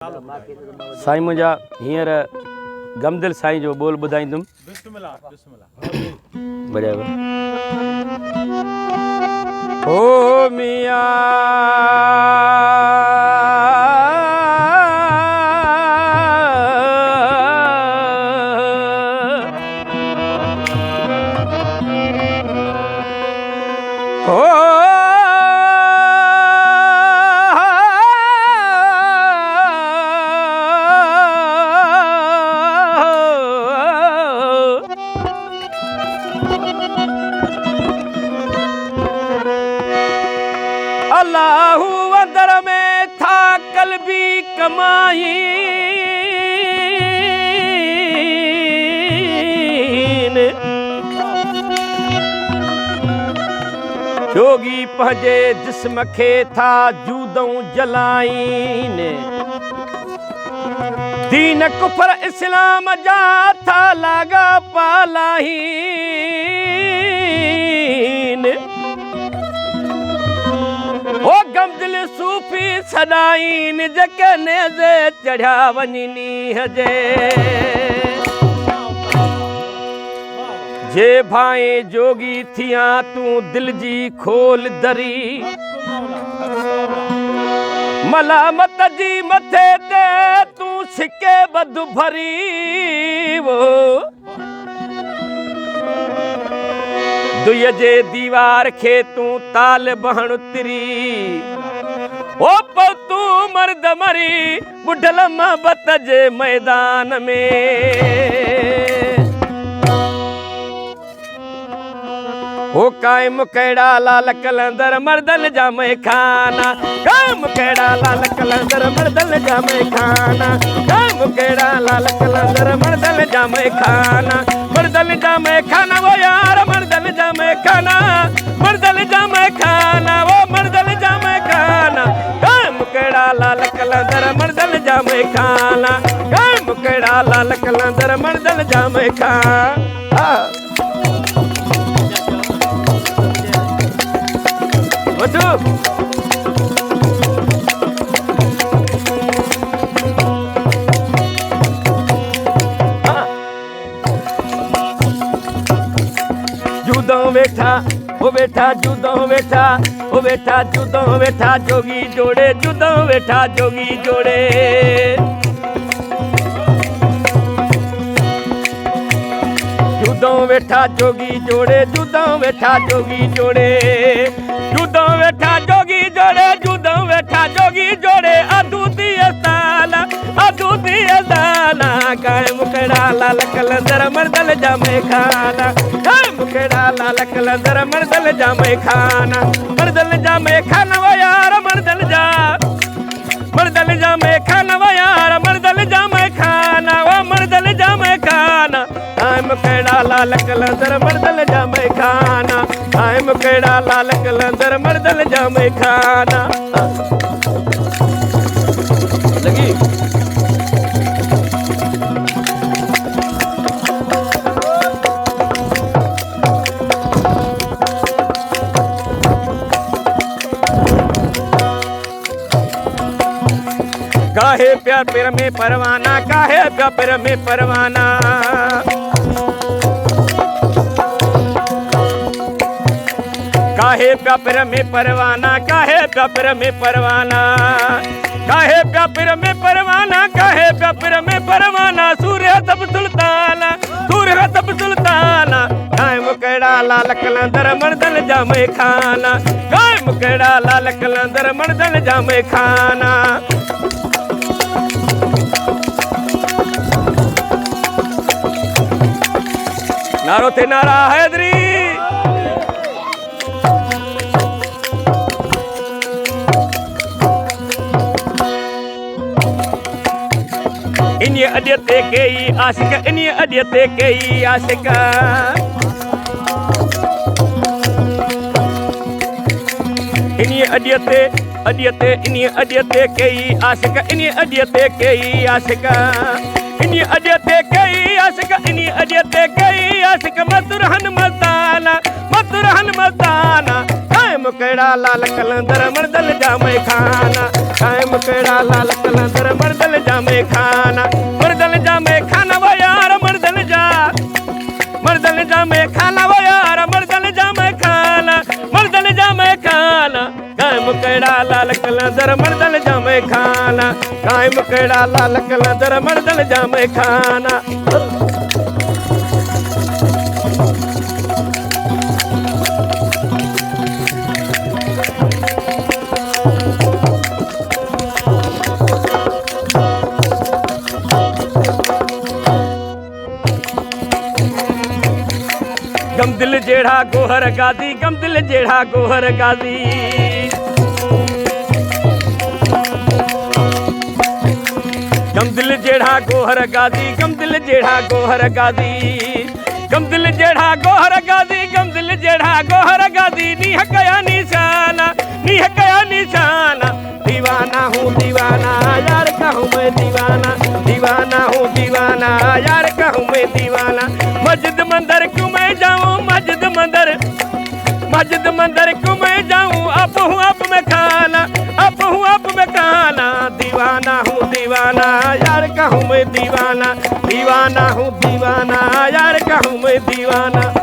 साईं मुंहिंजा हींअर गमदिल साईं जो बोल ॿुधाईंदुमि। बढ़िया ओ मियां अल्लाहू अंदर में था कल्बी कमाई जोगी पंहिंजे जिस्म खे था जूदऊं जलाइन दीन कुफर इस्लाम जा था लागा पालाइन ओ गमदिल सूफी सदाइन जके नेज़े चढ़िया वञनी हजे जे भाई जोगी थिया तू दिल जी खोल दरी मलामत जी मथे ते तू सिके बद भरी वो दुय जे दीवार खे तू ताल बहण तिरी ओ पर तू मर्द मरी बुढ़ल मोहब्बत जे मैदान में ओ कायम कहिड़ा लाल कलंदर मर्दल जामे खाना कायम कहिड़ा लाल कलंदर मर्दल जामे खाना कायम कहिड़ा लाल कलंदर मर्दल जामे खाना मर्दल जामे खाना वो यार मर्दल जामे खाना मर्दल जामे खाना वो मर्दल जामे खाना कायम कहिड़ा लाल कलंदर मर्दल जामे खाना कायम कहिड़ा लाल कलंदर मर्दल जामे खाना जूदों वेठा ओ वेठा जूदों वेठा ओ वेठा जूदों वेठा जोगी जोड़े जूदों वेठा जोगी जोड़े जूदों वेठा जोगी जोड़े जूदों वेठा जोगी जोड़े जूदों वेठा जोगी जोड़े जूदों वेठा जोगी जोड़े अदूदी असाना कायम कहिड़ा लाल कलंदर मर्दल जामे खाना कायम कहिड़ा लाल कलंदर मर्दल जामे खाना मर्दल जामे खाना वो यार मर्दल जामे खाना वो यार मर्दल जामे खाना वो मर्दल जामे खाना कायम कहिड़ा लाल कलंदर मर्दल जामे खाना कायम कहिड़ा लाल कलंदर मर्दल जामे खाना लगी काहे प्यार पिर में परवाना काहे प्यार पिर में परवाना काहे प्यार पिर में परवाना काहे प्यार पिर में परवाना काहे प्यार पिर में परवाना काहे प्यार पिर में परवाना सूर्य तब सुल्ताना कायम कहिड़ा लाल कलंदर मर्दल जामे खाना कायम कहिड़ा लाल कलंदर मर्दल जामे खाना नारो ते नारा हैदरी इन्हीं अडियते कई आशिक इन्हीं अडियते कई आशिक इन्हीं अडियते इन्हीं अडियते कई आशिक इन्हीं अडियते कई आशिक इन्हीं अडियते कई आशिक इन्हीं अडियते कई आशिक मधुरहन मस्ताना कायम मुकेड़ा लाल कलंदर मर्दल जामे खाना, कायम मुकेड़ा लाल कलंदर मर्दल जामे खाना, मर्दल जामे खाना वो यार मर्दल जामे खाना वो यार मर्दल जामे खाना, मर्दल जामे खाना, कायम मुकेड़ा लाल कलंदर मर्दल जामे खाना, कायम मुकेड़ा लाल कलंदर मर्दल जामे खाना। गम दिल जेड़ा गोहर गादी, गम दिल जेड़ा गोहर गादी, गम दिल जेड़ा गोहर गादी, गम दिल जेड़ा गोहर गादी, गम दिल जेड़ा गोहर गादी, गम दिल जेड़ा गोहर गादी, नी हकया निशाना, नी हकया निशाना, दीवाना हूँ दीवाना यार का हूँ मैं दीवाना, दीवाना हूँ दीवाना यार का हूँ मैं दीवाना, मस्जिद मंदिर क्यों मैं जाऊँ, मस्जिद मंदिर क्यों मैं जाऊँ, अब हूँ अब मैं खाना, अब हूँ अब मैं खाना, दीवाना हूँ दीवाना यार का हूँ मैं दीवाना, दीवाना हूँ दीवाना यार का हूँ मैं दीवाना।